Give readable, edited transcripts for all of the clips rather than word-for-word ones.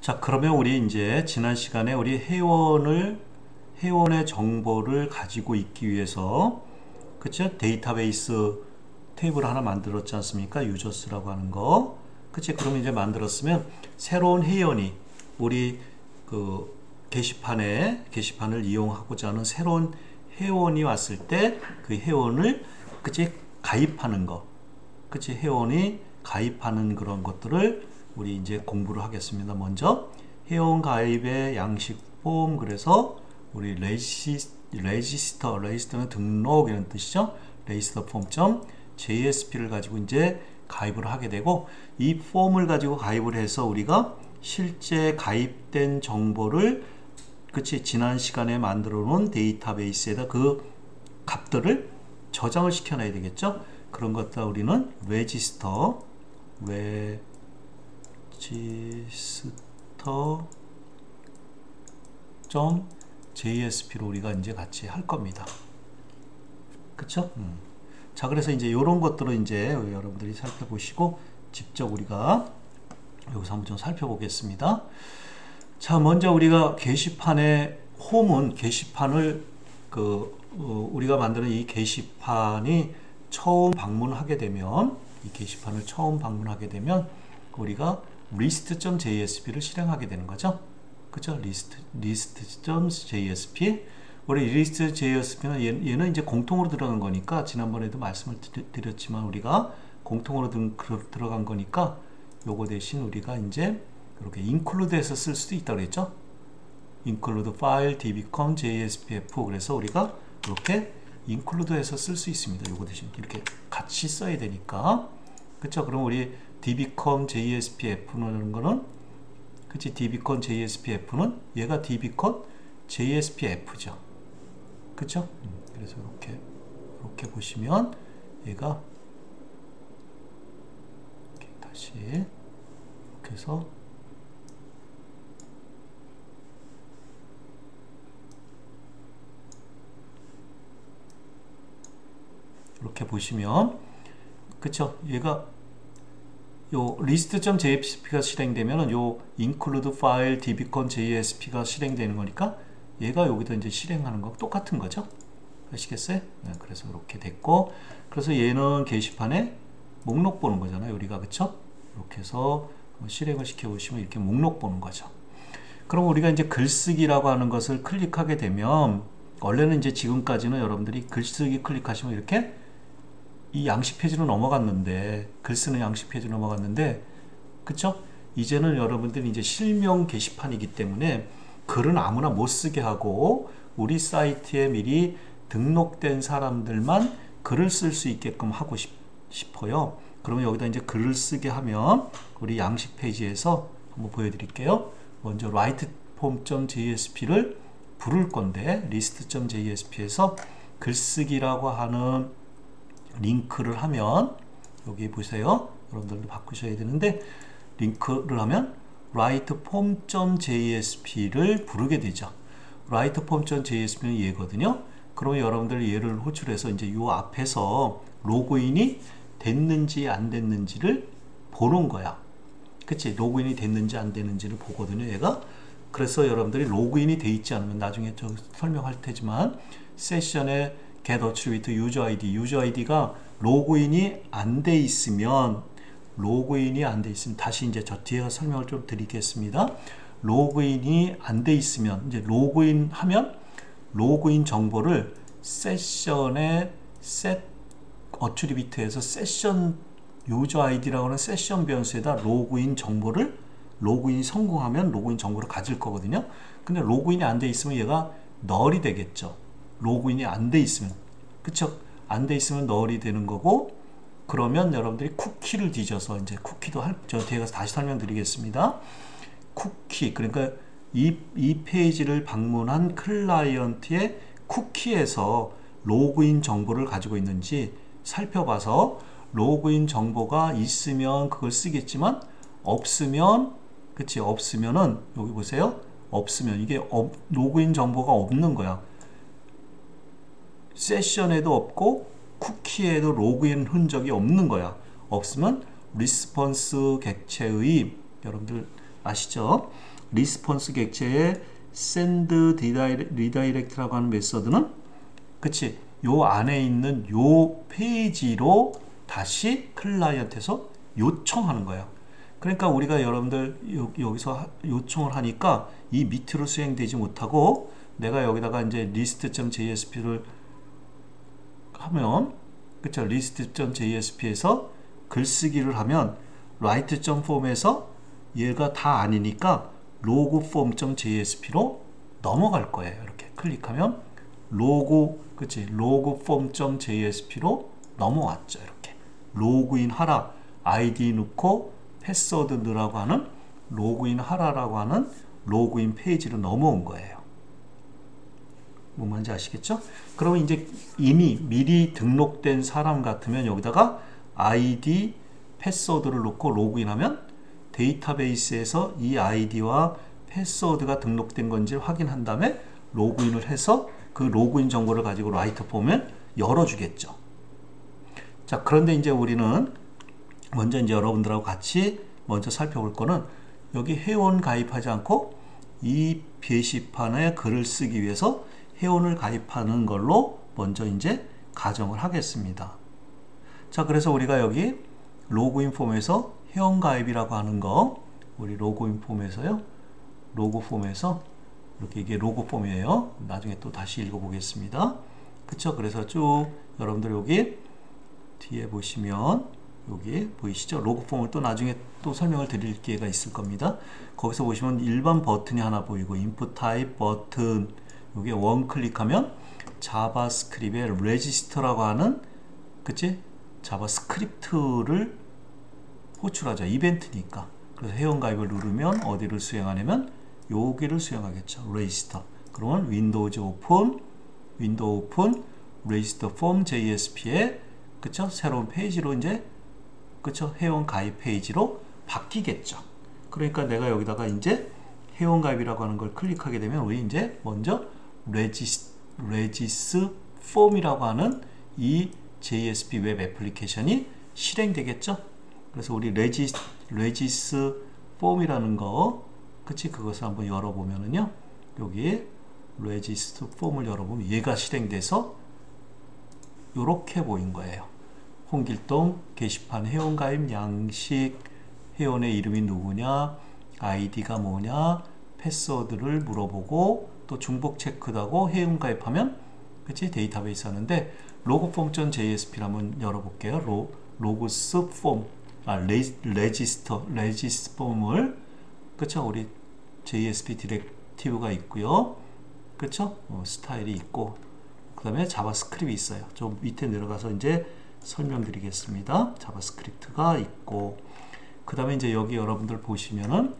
자, 그러면 우리 이제 지난 시간에 우리 회원의 정보를 가지고 있기 위해서, 그쵸? 데이터베이스 테이블 하나 만들었지 않습니까? 유저스라고 하는 거. 그치? 그럼 이제 만들었으면 새로운 회원이 우리 그 게시판을 이용하고자 하는 새로운 회원이 왔을 때 그 회원을, 그치? 가입하는 거. 그치? 회원이 가입하는 그런 것들을 우리 이제 공부를 하겠습니다. 먼저 회원 가입의 양식 폼, 그래서 우리 레지스터는 등록 이런 뜻이죠. 레지스터 폼.jsp를 가지고 이제 가입을 하게 되고, 이 폼을 가지고 가입을 해서 우리가 실제 가입된 정보를, 그치, 지난 시간에 만들어 놓은 데이터베이스에다 그 값들을 저장을 시켜놔야 되겠죠. 그런 것들 우리는 register.jsp로 우리가 이제 같이 할 겁니다. 그쵸? 자, 그래서 이제 이런 것들을 이제 여러분들이 살펴보시고 직접 우리가 여기서 한번 좀 살펴보겠습니다. 자, 먼저 우리가 게시판의 홈은 게시판을 우리가 만드는 이 게시판이 처음 방문하게 되면, 이 게시판을 처음 방문하게 되면 우리가 list.jsp를 실행하게 되는 거죠. 그죠? list.jsp. 우리 list.jsp는 얘는 이제 공통으로 들어간 거니까, 지난번에도 말씀을 드렸지만 우리가 공통으로 들어간 거니까 요거 대신 우리가 이제 이렇게 include해서 쓸 수도 있다고 그랬죠. include file dbcom jspf. 그래서 우리가 이렇게 include해서 쓸 수 있습니다. 요거 대신 이렇게 같이 써야 되니까. 그쵸? 그럼 우리 dbcom jspf는 거는, 그치? dbcom jspf는 얘가 dbcom jspf죠. 그쵸? 그래서 이렇게 보시면 얘가 이렇게 다시 이렇게 해서 이렇게 보시면, 그쵸? 얘가 요 list.jsp가 실행되면은 요 include file dbcom jsp가 실행되는 거니까 얘가 여기다 이제 실행하는 거 똑같은 거죠. 아시겠어요? 네, 그래서 이렇게 됐고, 그래서 얘는 게시판에 목록 보는 거잖아요, 우리가. 그쵸? 이렇게 해서 실행을 시켜 보시면 이렇게 목록 보는 거죠. 그럼 우리가 이제 글쓰기라고 하는 것을 클릭하게 되면, 원래는 이제 지금까지는 여러분들이 글쓰기 클릭하시면 이렇게 이 양식 페이지로 넘어갔는데, 글 쓰는 양식 페이지로 넘어갔는데, 그쵸? 이제는 여러분들이 이제 실명 게시판이기 때문에 글은 아무나 못 쓰게 하고, 우리 사이트에 미리 등록된 사람들만 글을 쓸 수 있게끔 하고 싶어요. 그러면 여기다 이제 글을 쓰게 하면 우리 양식 페이지에서 한번 보여드릴게요. 먼저 writeform.jsp를 부를 건데, list.jsp에서 글쓰기라고 하는 링크를 하면, 여기 보세요. 여러분들도 바꾸셔야 되는데, 링크를 하면 writeform.jsp를 부르게 되죠. writeform.jsp는 얘거든요. 그러면 여러분들 얘를 호출해서 이제 요 앞에서 로그인이 됐는지 안 됐는지를 보는 거야. 그치? 로그인이 됐는지 안 됐는지를 보거든요, 얘가. 그래서 여러분들이 로그인이 돼 있지 않으면, 나중에 좀 설명할 테지만, 세션에 get attribute user ID가 로그인이 안 돼 있으면, 다시 이제 저 뒤에 설명을 좀 드리겠습니다. 로그인이 안 돼 있으면, 이제 로그인 하면 로그인 정보를 세션의 set attribute에서 세션 user ID라고 하는 세션 변수에다 로그인이 성공하면 로그인 정보를 가질 거거든요. 근데 로그인이 안 돼 있으면 얘가 null이 되겠죠. 로그인이 안 돼 있으면. 그쵸? 안 돼 있으면 null이 되는 거고, 그러면 여러분들이 쿠키를 뒤져서, 이제 쿠키도 저 뒤에 가서 다시 설명드리겠습니다. 쿠키, 그러니까 이 페이지를 방문한 클라이언트의 쿠키에서 로그인 정보를 가지고 있는지 살펴봐서, 로그인 정보가 있으면 그걸 쓰겠지만, 없으면, 그치? 없으면은, 여기 보세요. 없으면, 이게 로그인 정보가 없는 거야. 세션에도 없고 쿠키에도 로그인 흔적이 없는 거야. 없으면 리스폰스 객체의, 여러분들 아시죠? 리스폰스 객체의 send redirect라고 하는 메서드는 그치 요 안에 있는 요 페이지로 다시 클라이언트에서 요청하는 거예요. 그러니까 우리가 여러분들 여기서 요청을 하니까 이 밑으로 수행되지 못하고 내가 여기다가 이제 list.jsp를 하면 그쵸 list.jsp에서 글쓰기를 하면 write.form에서 얘가 다 아니니까 logform.jsp로 넘어갈 거예요. 이렇게 클릭하면 logform.jsp로 넘어왔죠. 이렇게 로그인 하라 아이디 넣고 패스워드 넣으라고 하는 로그인 하라라고 하는 로그인 페이지로 넘어온 거예요. 뭔 말인지 아시겠죠? 그러면 이제 이미 미리 등록된 사람 같으면 여기다가 아이디 패스워드를 넣고 로그인하면 데이터베이스에서 이 아이디와 패스워드가 등록된 건지 확인한 다음에 로그인을 해서 그 로그인 정보를 가지고 라이트 폼을 열어주겠죠. 자, 그런데 이제 우리는 먼저 이제 여러분들하고 같이 먼저 살펴볼 거는 여기 회원 가입하지 않고 이 게시판에 글을 쓰기 위해서 회원을 가입하는 걸로 먼저 이제 가정을 하겠습니다. 자, 그래서 우리가 여기 로그인 폼에서 회원 가입이라고 하는 거 우리 로그인 폼에서요. 로고 폼에서 이렇게 이게 로고 폼이에요. 나중에 또 다시 읽어보겠습니다. 그쵸? 그래서 쭉 여러분들 여기 뒤에 보시면 여기 보이시죠? 로고 폼을 또 나중에 또 설명을 드릴 기회가 있을 겁니다. 거기서 보시면 일반 버튼이 하나 보이고 인풋 타입 버튼 여기에 원 클릭하면 자바스크립트의 레지스터라고 하는 그치? 자바스크립트를 호출하죠. 이벤트니까. 그래서 회원가입을 누르면 어디를 수행하냐면 여기를 수행하겠죠. 레지스터. 그러면 윈도우 오픈 레지스터 폼 JSP에 그쵸? 새로운 페이지로 이제 그쵸? 회원 가입 페이지로 바뀌겠죠. 그러니까 내가 여기다가 이제 회원 가입이라고 하는 걸 클릭하게 되면 우리 이제 먼저 레지스 폼이라고 하는 이 JSP 웹 애플리케이션이 실행되겠죠. 그래서 우리 레지스 폼이라는 거 그치 그것을 한번 열어보면은요 여기 레지스 폼을 열어보면 얘가 실행돼서 요렇게 보인 거예요. 홍길동 게시판 회원가입 양식 회원의 이름이 누구냐 아이디가 뭐냐 패스워드를 물어보고 또 중복 체크도 하고 회원가입하면 그치 데이터베이스 하는데 로그폼.jsp를 한번 열어볼게요. 로그스 폼 레지스터 폼을 그쵸 우리 JSP 디렉티브가 있고요. 그쵸 스타일이 있고 그 다음에 자바스크립트가 있어요. 좀 밑에 내려가서 이제 설명드리겠습니다. 자바스크립트가 있고 그 다음에 이제 여기 여러분들 보시면은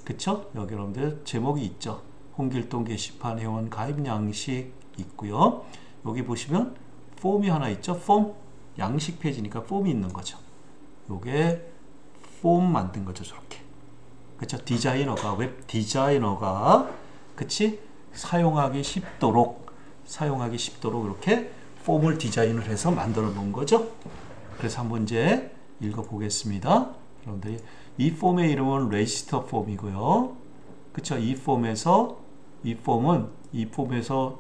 그쵸 여기 여러분들 제목이 있죠. 홍길동 게시판 회원 가입 양식 있고요. 여기 보시면 폼이 하나 있죠. 폼 양식 페이지니까 폼이 있는 거죠. 요게 폼 만든 거죠. 저렇게 그쵸 디자이너가 웹 디자이너가 그치 사용하기 쉽도록 이렇게 폼을 디자인을 해서 만들어 놓은 거죠. 그래서 한번 이제 읽어 보겠습니다. 여러분들이 이 폼의 이름은 레지스터 폼이고요. 그쵸 이 폼에서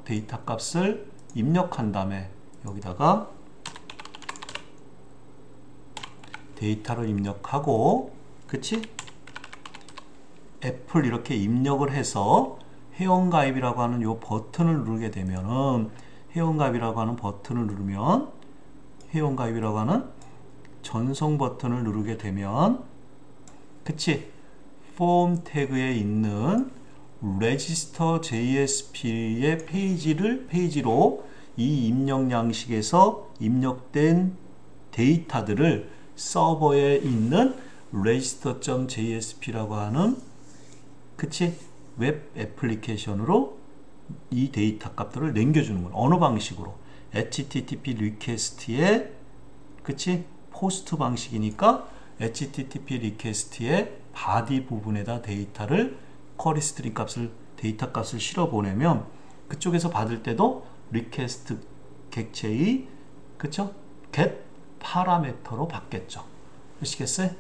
데이터 값을 입력한 다음에 여기다가 데이터를 입력하고 그치 애플 이렇게 입력을 해서 회원가입이라고 하는 요 버튼을 누르게 되면은 회원가입이라고 하는 버튼을 누르면 회원가입이라고 하는 전송 버튼을 누르게 되면 그치 폼 태그에 있는 레지스터 JSP의 페이지로 이 입력 양식에서 입력된 데이터들을 서버에 있는 register.jsp라고 하는 그치 웹 애플리케이션으로 이 데이터 값들을 남겨주는 건 어느 방식으로 HTTP 리퀘스트의 그치 포스트 방식이니까 HTTP 리퀘스트의 바디 부분에다 데이터를 쿼리 스트링 값을 데이터 값을 실어 보내면 그쪽에서 받을 때도 리퀘스트 객체의 그쵸 get 파라미터로 받겠죠. 아시겠어요?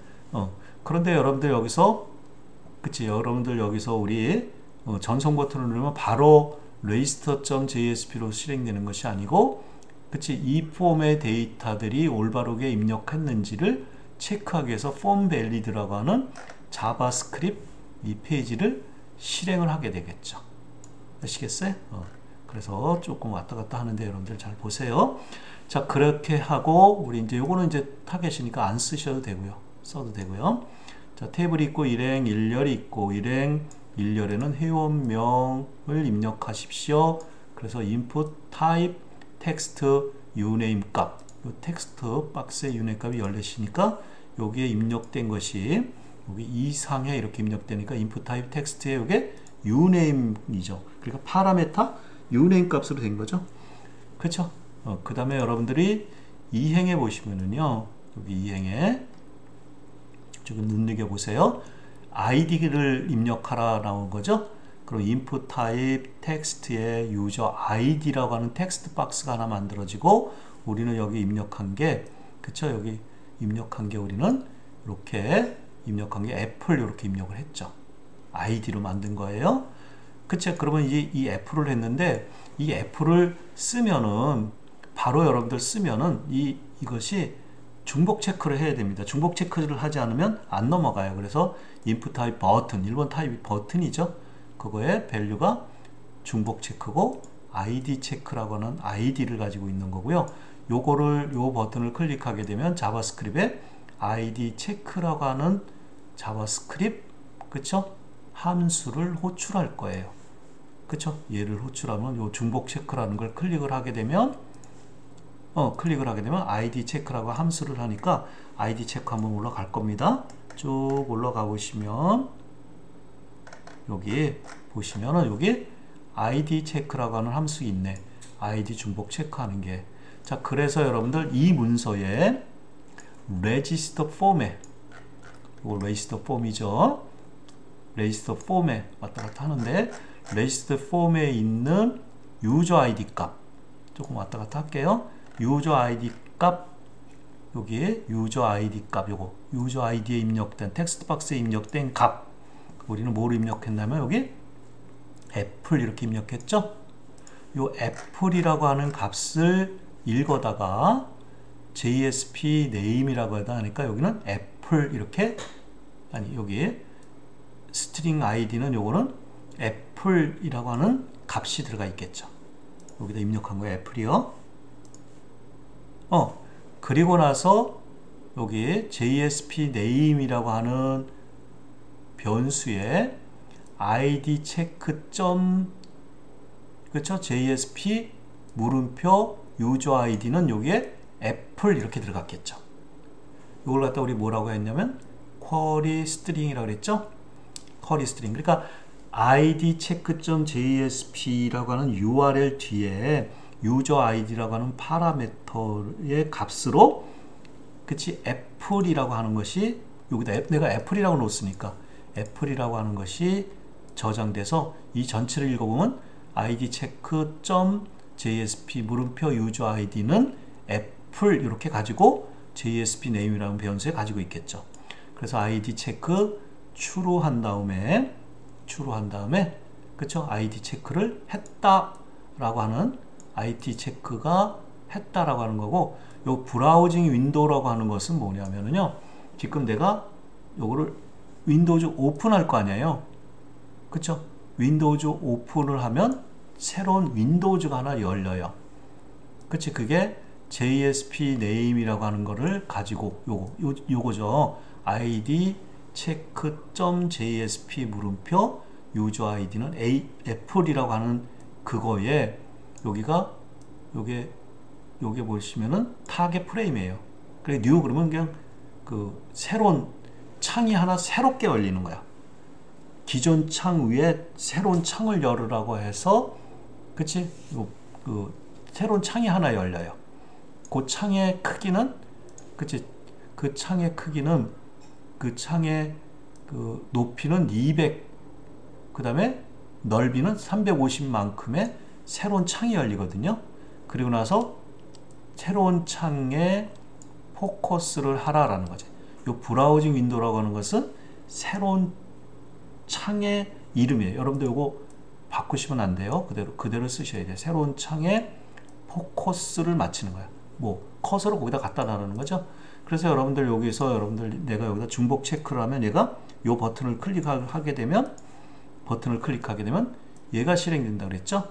그런데 여러분들 여기서 그치? 여러분들 여기서 우리 전송 버튼을 누르면 바로 register.jsp로 실행되는 것이 아니고, 그치? 이 폼의 데이터들이 올바르게 입력했는지를 체크하기 위해서 form valid라고 하는 자바스크립트 이 페이지를 실행을 하게 되겠죠. 아시겠어요? 그래서 조금 왔다 갔다 하는데 여러분들 잘 보세요. 자, 그렇게 하고 우리 이제 요거는 이제 타겟이니까 안 쓰셔도 되고요. 써도 되고요. 자, 테이블이 있고 일행 일렬이 있고 일행 일렬에는 회원명을 입력하십시오. 그래서 input type text uname 값, 요 텍스트 박스의 uname 값이 14시니까 여기에 입력된 것이 여기 이상에 이렇게 입력되니까 input type text에 이게 uname이죠. 그러니까 파라메타 uname 값으로 된 거죠. 그렇죠? 그 다음에 여러분들이 이행에 보시면은요, 여기 이행에 조금 눈여겨 보세요. id를 입력하라 나온 거죠. 그럼 input type text에 user id라고 하는 텍스트 박스가 하나 만들어지고, 우리는 여기 입력한 게, 그쵸? 여기 입력한 게 우리는 이렇게 입력한 게 애플 이렇게 입력을 했죠. id로 만든 거예요. 그쵸? 그러면 이 애플을 했는데, 이 애플을 쓰면은 바로 여러분들 쓰면은 이것이 중복 체크를 해야 됩니다. 중복 체크를 하지 않으면 안 넘어가요. 그래서 input type 버튼, 1번 타입이 버튼이죠. 그거의 밸류가 중복 체크고 id 체크라고 하는 id를 가지고 있는 거고요. 요 버튼을 클릭하게 되면 자바스크립트에 id 체크라고 하는 자바스크립트, 그쵸? 함수를 호출할 거예요. 그쵸? 얘를 호출하면 요 중복 체크라는 걸 클릭을 하게 되면 id 체크라고 함수를 하니까 id 체크 한번 올라갈 겁니다. 쭉 올라가 보시면 여기 보시면은 여기 id 체크라고 하는 함수 있네. id 중복 체크하는 게. 자, 그래서 여러분들 이 문서에 register form에, 이거 register form이죠. register form에 왔다 갔다 하는데, register form에 있는 user id 값 조금 왔다 갔다 할게요. user id 값, 여기에 user id 값, 요거 user id에 입력된 텍스트 박스에 입력된 값, 우리는 뭐로 입력했냐면 여기 애플 이렇게 입력했죠. 요 애플이라고 하는 값을 읽어다가 JSP name이라고 하니까 여기는 애플 이렇게, 아니 여기 스트링 id는 요거는 애플이라고 하는 값이 들어가 있겠죠. 여기다 입력한 거예요. 애플이요. 그리고 나서 여기 JSP name이라고 하는 변수에 id 체크 그쵸? JSP 물음표 user id는 여기에 애플 이렇게 들어갔겠죠. 이걸 갖다 우리 뭐라고 했냐면 query string이라고 그랬죠. query string. 그러니까 id check.jsp라고 하는 URL 뒤에 user id라고 하는 파라미터의 값으로, 그치? 애플이라고 하는 것이 여기다 내가 애플이라고 놓았으니까 애플이라고 하는 것이 저장돼서 이 전체를 읽어보면 id check.jsp 물음표 user id는 애플 이렇게 가지고 JSP name이라는 변수에 가지고 있겠죠. 그래서 id 체크 true한 다음에 그쵸? id 체크를 했다라고 하는 id 체크가 했다라고 하는 거고, 요 브라우징 윈도우라고 하는 것은 뭐냐면요, 지금 내가 요거를 윈도우즈 오픈할 거 아니에요. 그쵸? 윈도우즈 오픈을 하면 새로운 윈도우즈가 하나 열려요. 그치? 그게 JSP name이라고 하는 거를 가지고 요거죠. id check.jsp 물음표 user id는 애플이라고 하는 그거에 여기가 요게 보시면은 타겟 프레임이에요. 그래 new 그러면 그냥 그 새로운 창이 하나 새롭게 열리는 거야. 기존 창 위에 새로운 창을 열으라고 해서, 그치? 그 새로운 창이 하나 열려요. 그 창의 크기는, 그치? 그 창의 크기는, 그 창의 그 높이는 200, 그 다음에 넓이는 350만큼의 새로운 창이 열리거든요. 그리고 나서 새로운 창에 포커스를 하라라는 거죠. 이 브라우징 윈도우라고 하는 것은 새로운 창의 이름이에요. 여러분들 이거 바꾸시면 안 돼요. 그대로 쓰셔야 돼요. 새로운 창에 포커스를 맞추는 거야. 뭐 커서를 거기다 갖다 놔는 거죠. 그래서 여러분들 여기서 내가 여기다 중복 체크를 하면 얘가 요 버튼을 클릭하게 되면 얘가 실행된다 그랬죠?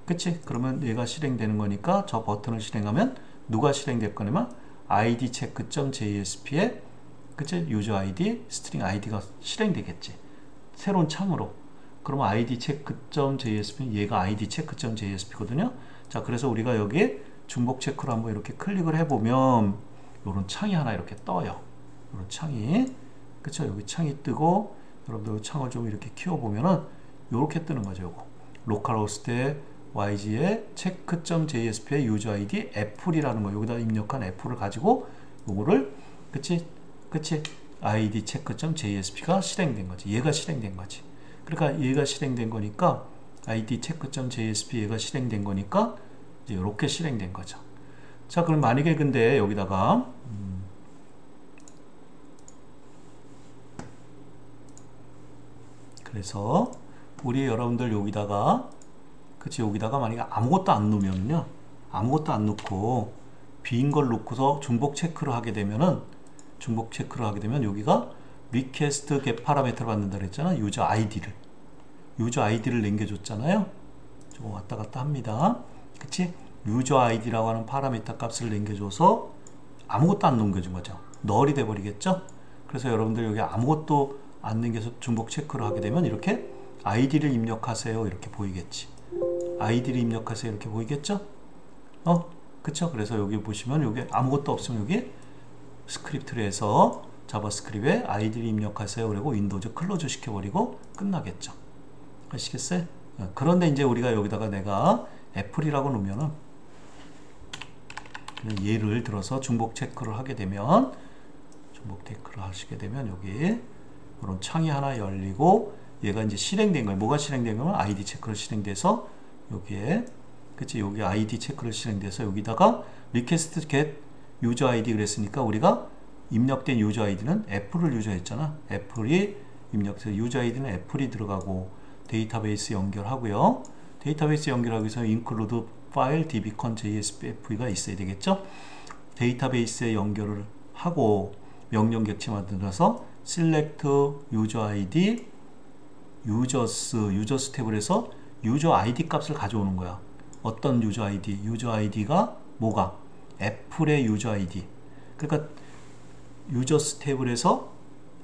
그치? 그러면 얘가 실행되는 거니까 저 버튼을 실행하면 누가 실행될 거냐면 id check.jsp에 그치? 유저 id, 스트링 id가 실행되겠지. 새로운 창으로. 그러면 id check.jsp 얘가 id check.jsp거든요. 자, 그래서 우리가 여기에 중복 체크로 한번 이렇게 클릭을 해보면 요런 창이 하나 이렇게 떠요. 요런 창이. 그쵸? 여기 창이 뜨고 여러분들 창을 좀 이렇게 키워보면은 요렇게 뜨는 거죠. 요거. localhost의 YG의 check.jsp의 user ID 애플이라는 거 여기다 입력한 애플을 가지고 요거를 그치 id check.jsp가 실행된 거지. 얘가 실행된 거지. 그러니까 얘가 실행된 거니까 id check.jsp 얘가 실행된 거니까 이제 이렇게 실행된 거죠. 자, 그럼 만약에 근데 여기다가 그래서 우리 여러분들 여기다가 여기다가 만약에 아무것도 안 넣으면요, 아무것도 안 넣고 빈 걸 넣고서 중복 체크를 하게 되면은 여기가 request get 파라미터를 받는다 그랬잖아. 유저 아이디를 남겨줬잖아요. 저거 왔다 갔다 합니다. 그치? 유저 아이디라고 하는 파라미터 값을 남겨줘서 아무것도 안 넘겨준 거죠. 널이 돼버리겠죠? 그래서 여러분들 여기 아무것도 안 남겨서 중복 체크를 하게 되면 이렇게 아이디를 입력하세요 이렇게 보이겠지. 아이디를 입력하세요 이렇게 보이겠죠? 그쵸? 그래서 여기 보시면 여기 아무것도 없으면 여기 스크립트를 해서 자바스크립트에 아이디를 입력하세요 그리고 윈도우즈 클로즈 시켜버리고 끝나겠죠. 아시겠어요? 그런데 이제 우리가 여기다가 내가 애플이라고 놓으면은 예를 들어서 중복 체크를 하게 되면 여기 이런 창이 하나 열리고 얘가 이제 실행된 거예요. 뭐가 실행된 거면 아이디 체크를 실행돼서 여기에 여기 아이디 체크를 실행돼서 여기다가 request get user ID 그랬으니까 우리가 입력된 유저 아이디는 애플을 유저했잖아. 애플이 입력돼서 유저 아이디는 애플이 들어가고 데이터베이스 연결하고요. 데이터베이스 연결하기 위해서 include file dbcon JSP가 있어야 되겠죠. 데이터베이스에 연결을 하고 명령 객체 만들어서 select user ID users 탭을 해서 유저 아이디 값을 가져오는 거야. 어떤 유저 아이디? 유저 아이디가 뭐가? 애플의 유저 아이디. 그러니까 유저스 탭에서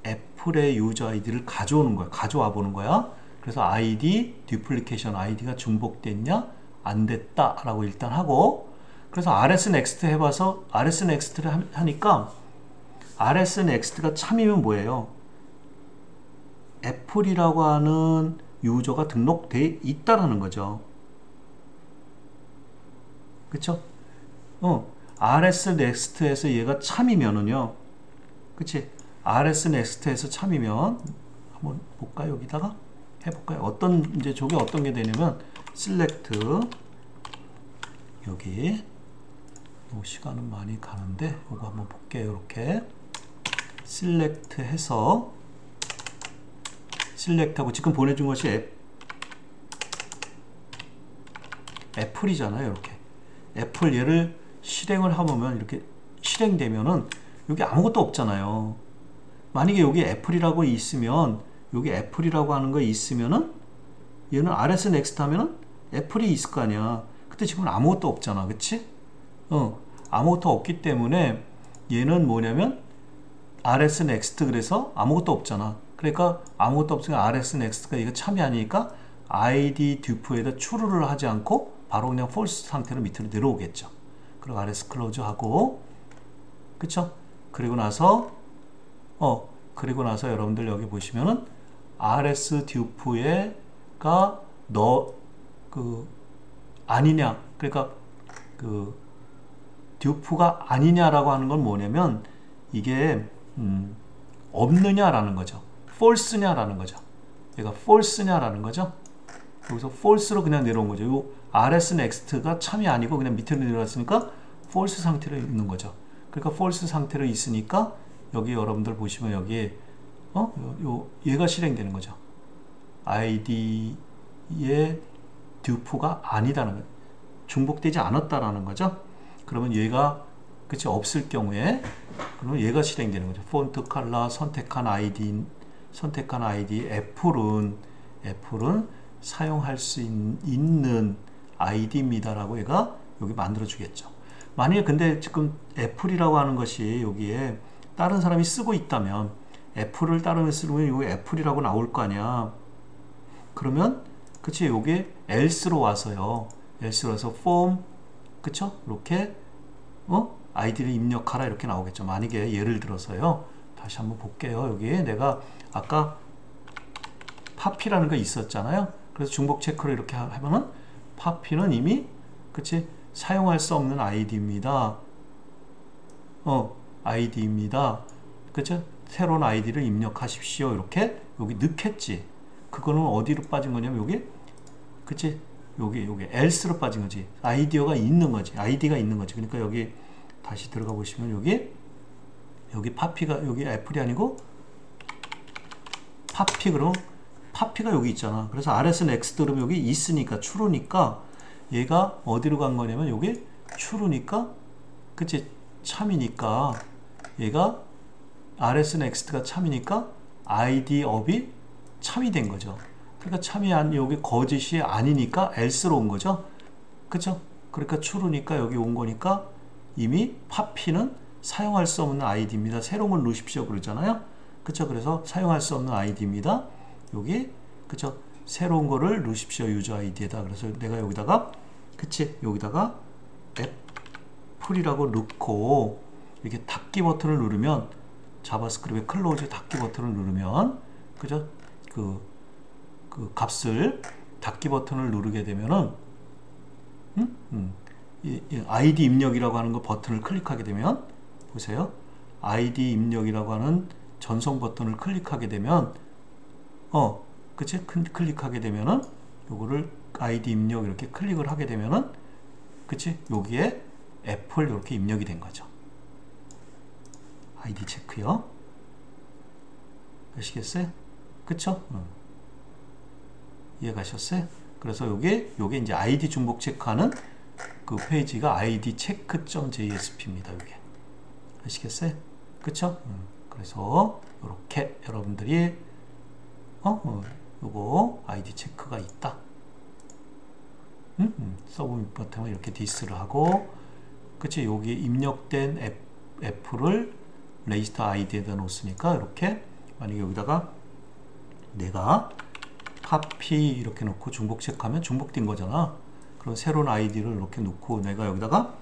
애플의 유저 아이디를 가져오는 거야. 가져와 보는 거야. 그래서 아이디 듀플리케이션 아이디가 중복됐냐? 안 됐다 라고 일단 하고 그래서 rs next 해봐서 rs next를 하니까 rs next가 참이면 뭐예요? 애플이라고 하는 유저가 등록돼 있다라는 거죠. 그쵸? rs next에서 얘가 참이면은요. 그치? rs next에서 참이면 한번 볼까요? 여기다가 해볼까요? 이제 저게 어떤 게 되냐면 select 여기 시간은 많이 가는데 이거 한번 볼게요. 이렇게 select 해서 select하고 지금 보내준 것이 애플이잖아요. 이렇게 애플 얘를 실행을 하면 이렇게 실행되면은 여기 아무것도 없잖아요. 만약에 여기 애플이라고 있으면 여기 애플이라고 하는 거 있으면은 얘는 rs next 하면은 애플이 있을 거 아니야. 근데 지금은 아무것도 없잖아. 그치? 아무것도 없기 때문에 얘는 뭐냐면 rs next 그래서 아무것도 없잖아. 그러니까 아무것도 없으니까 rs next가 이거 참이 아니니까 id dupe에다 true를 하지 않고 바로 그냥 false 상태로 밑으로 내려오겠죠. 그리고 rs close 하고 그쵸? 그리고 나서 여러분들 여기 보시면은 rs dupe가 아니냐 그러니까 dupe가 아니냐라고 하는 건 뭐냐면 이게 없느냐라는 거죠. false냐라는 거죠. 얘가 false냐라는 거죠. 여기서 false로 그냥 내려온 거죠. 요 rs next가 참이 아니고 그냥 밑으로 내려왔으니까 false 상태로 있는 거죠. 그러니까 false 상태로 있으니까 여기 여러분들 보시면 여기 얘가 실행되는 거죠. 아이디의 듀프가 아니다는 거예요. 중복되지 않았다라는 거죠. 그러면 얘가 그치 없을 경우에 그러면 얘가 실행되는 거죠. 폰트 컬러 선택한 아이디 애플은 사용할 수 있는 아이디입니다라고 얘가 여기 만들어 주겠죠. 만약에 근데 지금 애플이라고 하는 것이 여기에 다른 사람이 쓰고 있다면 애플을 다른 사람이 쓰면 여기 애플이라고 나올 거 아니야. 그러면 그치 요게 else로 와서요. else로 와서 form 그쵸? 이렇게 아이디를 입력하라 이렇게 나오겠죠. 만약에 예를 들어서요. 다시 한번 볼게요. 여기에 내가 아까 파피라는 거 있었잖아요. 그래서 중복 체크를 이렇게 하면은 파피는 이미 그치 사용할 수 없는 아이디입니다. 아이디입니다. 그쵸? 새로운 아이디를 입력하십시오. 이렇게 여기 넣겠지. 그거는 어디로 빠진 거냐면 여기 그치? 여기 else로 빠진 거지. 아이디가 있는 거지. 그러니까 여기 다시 들어가 보시면 여기 파피가 여기 애플이 아니고 파피 그럼 파피가 여기 있잖아. 그래서 rs next 그러면 여기 있으니까 true니까 얘가 어디로 간 거냐면 여기 true니까 그치 참이니까 얘가 rs next가 참이니까 id up이 참이 된 거죠. 그러니까 참이 여기 거짓이 아니니까 else로 온 거죠. 그쵸? 그러니까 true니까 여기 온 거니까 이미 파피는 사용할 수 없는 아이디입니다. 새로운 걸 넣으십시오 그러잖아요. 그쵸? 그래서 사용할 수 없는 아이디입니다. 여기 그쵸? 새로운 거를 넣으십시오 유저 아이디에다. 그래서 내가 여기다가 그치? 여기다가 애플이라고 넣고 이렇게 닫기 버튼을 누르면 자바스크립트의 클로즈 닫기 버튼을 누르면 그죠? 그 값을 닫기 버튼을 누르게 되면은 이 아이디 입력이라고 하는 거 버튼을 클릭하게 되면 보세요. 아이디 입력이라고 하는 전송 버튼을 클릭하게 되면 그치? 클릭하게 되면은 요거를 아이디 입력 이렇게 클릭을 하게 되면은 그치? 여기에 애플 이렇게 입력이 된 거죠. 아이디 체크요. 아시겠어요? 그쵸? 이해가셨어요? 그래서 요게 이제 아이디 중복 체크하는 그 페이지가 id check.jsp입니다. 요게. 아시겠어요? 그쵸? 그래서 요렇게 여러분들이 요거 아이디 체크가 있다. 서브밋 버튼을 이렇게 디스를 하고 그치? 여기 입력된 애플을 레지스터 아이디에다 놓았으니까 이렇게 만약에 여기다가 내가 파피 이렇게 놓고 중복 체크하면 중복된 거잖아. 그럼 새로운 아이디를 이렇게 놓고 내가 여기다가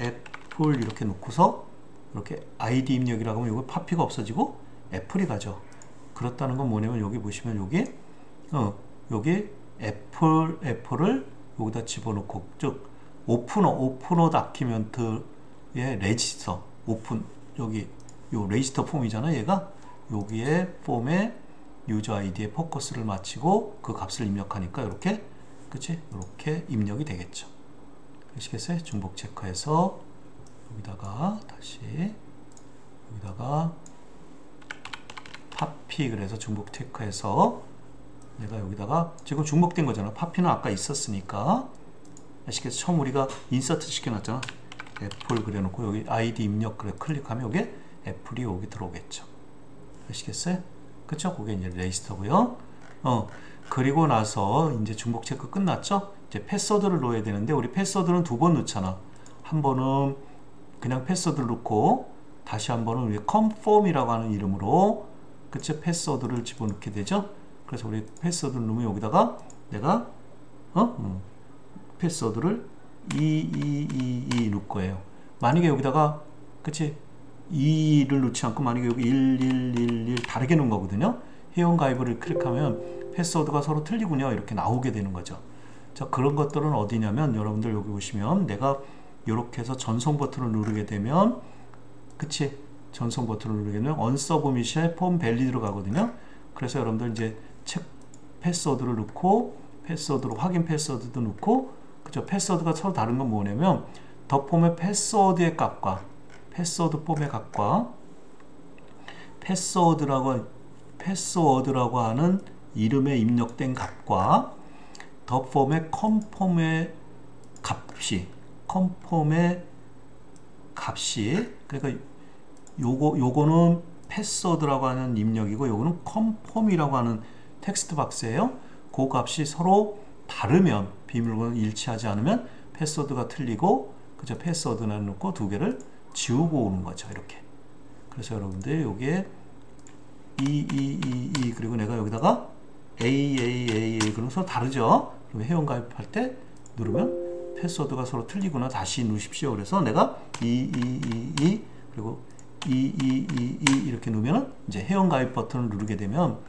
애플 이렇게 놓고서 이렇게 아이디 입력이라고 하면 여기 파피가 없어지고 애플이 가죠. 그렇다는 건 뭐냐면 여기 보시면 여기 애플을 여기다 집어넣고 즉 오프너 다큐멘트의 레지스터 오픈 여기 요 레지스터 폼이잖아. 얘가 여기에 폼에 유저 아이디에 포커스를 맞추고 그 값을 입력하니까 이렇게 그치? 이렇게 입력이 되겠죠. 아시겠어요? 중복 체크해서 여기다가 다시 여기다가 파피 그래서 중복 체크해서 내가 여기다가 지금 중복된 거잖아. 파피는 아까 있었으니까 아시겠어요? 처음 우리가 인서트 시켜놨잖아. 애플 그래놓고 여기 아이디 입력 그래 클릭하면 여기 애플이 여기 들어오겠죠. 아시겠어요? 그쵸? 그게 이제 레지스터고요. 그리고 나서 이제 중복 체크 끝났죠? 이제 패스워드를 넣어야 되는데 우리 패스워드는 두 번 넣잖아. 한 번은 그냥 패스워드를 넣고 다시 한 번은 우리 confirm이라고 하는 이름으로 그쵸? 패스워드를 집어넣게 되죠? 그래서 우리 패스워드를 넣으면 여기다가 내가 패스워드를 2 넣을 거예요. 만약에 여기다가 그치? 2를 넣지 않고 만약에 여기 1111 다르게 넣은 거거든요. 회원 가입을 클릭하면 패스워드가 서로 틀리군요. 이렇게 나오게 되는 거죠. 자, 그런 것들은 어디냐면 여러분들 여기 보시면 내가 이렇게 해서 전송 버튼을 누르게 되면 그치? 전송 버튼을 누르게 되면 unsubmit의 폼 밸리드로 가거든요. 그래서 여러분들 이제 패스워드를 넣고 패스워드로 확인 패스워드도 넣고 그죠? 패스워드가 서로 다른 건 뭐냐면 더 폼의 패스워드의 값과 패스워드 폼의 값과 패스워드라고 하는 이름에 입력된 값과 더 폼의 컨폼의 값이 그러니까 요거는 패스워드라고 하는 입력이고 요거는 컨폼이라고 하는 텍스트 박스예요. 그 값이 서로 다르면 비밀번호 일치하지 않으면 패스워드가 틀리고 그저 패스워드만 넣고 두 개를 지우고 오는 거죠. 이렇게. 그래서 여러분들 여기에 그리고 내가 여기다가 A 그럼 서로 다르죠. 그럼 회원 가입할 때 누르면 패스워드가 서로 틀리구나 다시 누르십시오. 그래서 내가 그리고 이렇게 누르면은 이제 회원 가입 버튼을 누르게 되면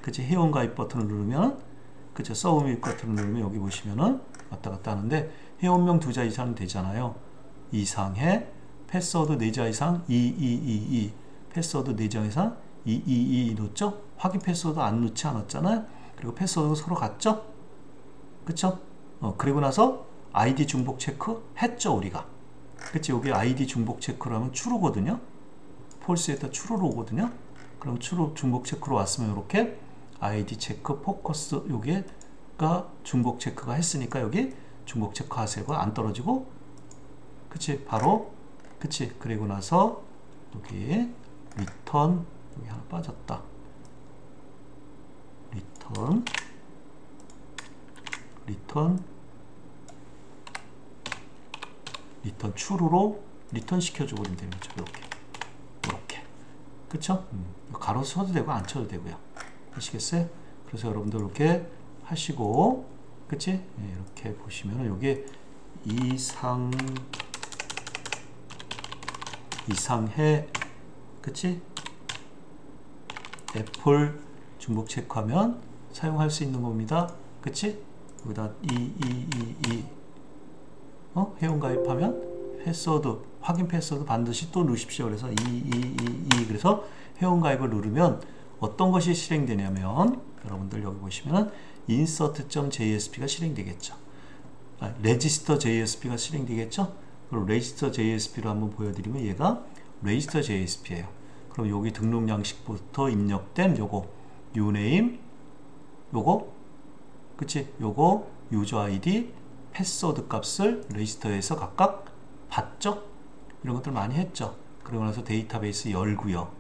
그치 회원 가입 버튼을 누르면 그쵸 서브밋 버튼을 누르면 여기 보시면은 왔다 갔다 하는데 회원명 2자 이상은 되잖아요. 이상해 패스워드 4자 이상 2222 패스워드 4자 이상 2222 넣었죠? 확인 패스워드 안 넣지 않았잖아요. 그리고 패스워드가 서로 같죠? 그쵸? 그리고 나서 아이디 중복 체크 했죠 우리가. 그치 여기 아이디 중복 체크를 하면 true거든요. false에다 true로 오거든요. 그럼 true 중복 체크로 왔으면 이렇게 아이디 체크 포커스 여기가 중복 체크가 했으니까 여기 중복 체크 하세요. 안 떨어지고 그치 바로 그치 그리고 나서 여기 리턴 여기 하나 빠졌다. 리턴 true로 리턴 시켜줘 버리면 되는 거죠. 이렇게 그쵸? 가로 쳐도 되고 안 쳐도 되고요. 아시겠어요? 그래서 여러분들 이렇게 하시고 그치? 이렇게 보시면은 여기 이상해 그치? 애플 중복 체크하면 사용할 수 있는 겁니다. 그치? 여기다 회원 가입하면 패스워드 확인 패스워드 반드시 또 넣으십시오. 그래서 그래서 회원 가입을 누르면 어떤 것이 실행되냐면 여러분들 여기 보시면은 insert.jsp가 실행되겠죠. register.jsp가 실행되겠죠. 그럼 register.jsp를 한번 보여드리면 얘가 register.jsp예요. 그럼 여기 등록 양식부터 입력된 요거 uname 요거 그치 요거 유저 아이디 패스워드 값을 레지스터에서 각각 받죠. 이런 것들 많이 했죠. 그러고 나서 데이터베이스 열고요.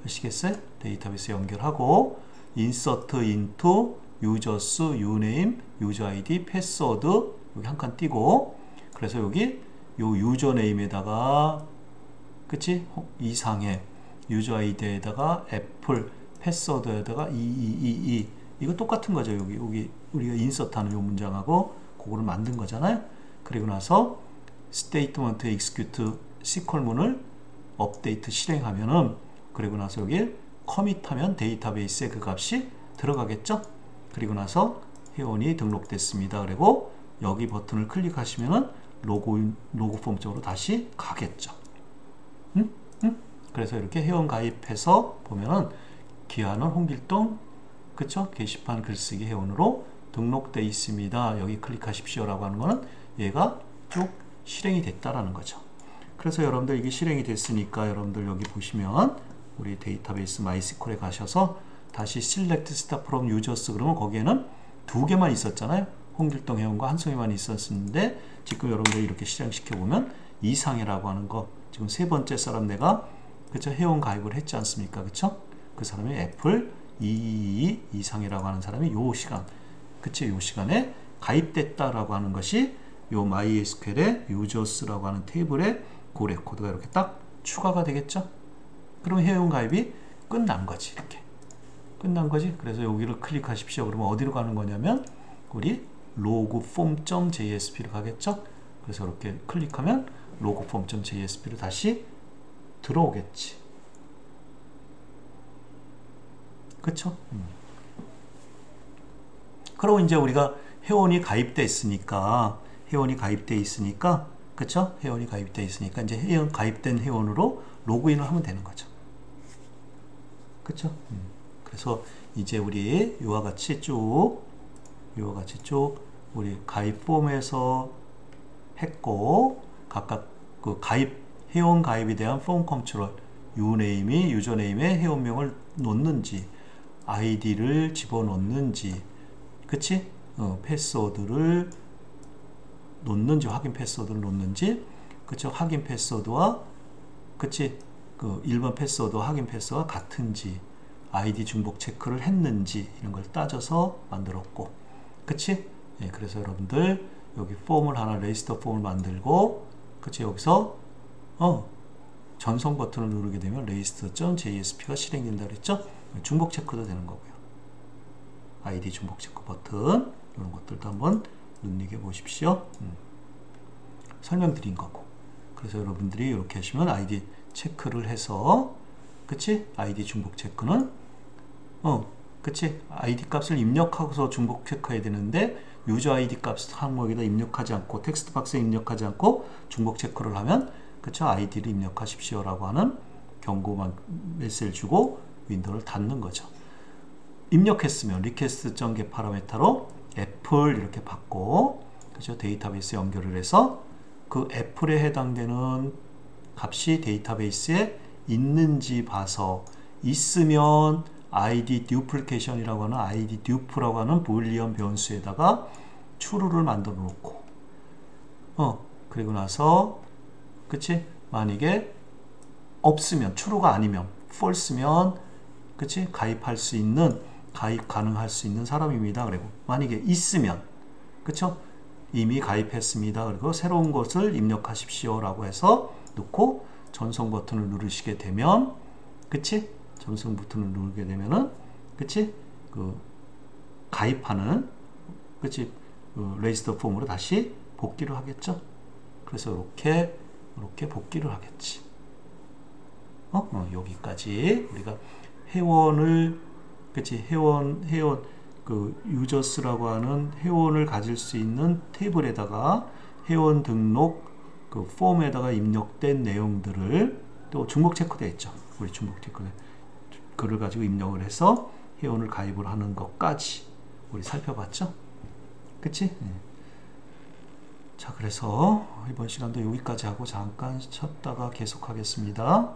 아시겠어요? 데이터베이스 연결하고 insert into users, uname, user id, 패스워드 여기 한 칸 띄고 그래서 여기 요 유저네임에다가 그치? 이상해 유저 아이디에다가 애플 패스워드에다가 2222 이거 똑같은 거죠. 여기 우리가 인서트하는 요 문장하고 그거를 만든 거잖아요. 그리고 나서 스테이트먼트 execute SQL문을 업데이트 실행하면은 그리고 나서 여기 커밋하면 데이터베이스에 그 값이 들어가겠죠. 그리고 나서 회원이 등록됐습니다. 그리고 여기 버튼을 클릭하시면은 로그 폼 쪽으로 다시 가겠죠. 그래서 이렇게 회원 가입해서 보면은 기한은 홍길동 그쵸? 게시판 글쓰기 회원으로 등록되어 있습니다. 여기 클릭하십시오 라고 하는 거는 얘가 쭉 실행이 됐다라는 거죠. 그래서 여러분들 이게 실행이 됐으니까 여러분들 여기 보시면 우리 데이터베이스 마이스퀄에 가셔서 다시 select start from users 그러면 거기에는 두 개만 있었잖아요. 홍길동 회원과 한송이만 있었는데 지금 여러분들이 이렇게 실행시켜 보면 이상해라고 하는 거 지금 세 번째 사람 내가 그쵸 회원 가입을 했지 않습니까? 그쵸? 그 사람이 애플 222 이상이라고 하는 사람이 요 시간 그치 요 시간에 가입됐다라고 하는 것이 요 MySQL의 users라고 하는 테이블에 그 레코드가 이렇게 딱 추가가 되겠죠? 그럼 회원 가입이 끝난 거지. 이렇게 끝난 거지. 그래서 여기를 클릭하십시오. 그러면 어디로 가는 거냐면 우리 logform.jsp로 가겠죠? 그래서 이렇게 클릭하면 logform.jsp로 다시 들어오겠지. 그쵸? 그리고 이제 우리가 회원이 가입돼 있으니까 그쵸? 회원이 가입돼 있으니까 이제 가입된 회원으로 로그인을 하면 되는 거죠. 그쵸? 그래서 이제 우리 이와 같이 쭉 우리 가입 폼에서 했고 각각 그 회원 가입에 대한 폼 컨트롤 유네임이 유저네임에 회원명을 놓는지 아이디를 집어넣는지, 그치? 패스워드를 놓는지, 확인 패스워드를 놓는지, 그쵸? 확인 패스워드와, 그치? 그 일반 패스워드와 확인 패스워드가 같은지, 아이디 중복 체크를 했는지, 이런 걸 따져서 만들었고, 그치? 예, 그래서 여러분들, 여기 폼을 하나, 레지스터 폼을 만들고, 그치? 여기서, 전송 버튼을 누르게 되면 register.jsp가 실행된다 그랬죠? 중복 체크도 되는 거고요. 아이디 중복 체크 버튼, 이런 것들도 한번 눈여겨 보십시오. 설명드린 거고. 그래서 여러분들이 이렇게 하시면 아이디 체크를 해서, 그치? 아이디 중복 체크는, 그치? 아이디 값을 입력하고서 중복 체크해야 되는데, 유저 아이디 값 항목에다 입력하지 않고, 텍스트 박스에 입력하지 않고, 중복 체크를 하면, 그쵸? 아이디를 입력하십시오. 라고 하는 경고만 메시지를 주고, 윈도우를 닫는 거죠. 입력했으면, request.get 파라메터로 애플 이렇게 받고, 그죠? 데이터베이스 연결을 해서, 그 애플에 해당되는 값이 데이터베이스에 있는지 봐서 있으면 id duplication이라고 하는 id dupe라고 하는 불리언 변수에다가 true를 만들어 놓고 그리고 나서 그치? 만약에 없으면 true가 아니면 false면 그치? 가입할 수 있는 가입 가능할 수 있는 사람입니다. 그리고 만약에 있으면 그쵸? 이미 가입했습니다. 그리고 새로운 것을 입력하십시오. 라고 해서 넣고 전송 버튼을 누르시게 되면 그치? 전송 버튼을 누르게 되면은 그치? 그 가입하는 그치? 그 레지스터 폼으로 다시 복귀를 하겠죠. 그래서 이렇게 복귀를 하겠지. 여기까지 우리가 회원을 그치? 회원 그 유저스라고 하는 회원을 가질 수 있는 테이블에다가 회원 등록 그 폼에다가 입력된 내용들을 또 중복 체크되어 있죠. 우리 중복 체크 그를 가지고 입력을 해서 회원을 가입을 하는 것까지 우리 살펴봤죠. 그치? 네. 자, 그래서 이번 시간도 여기까지 하고 잠깐 쉬었다가 계속하겠습니다.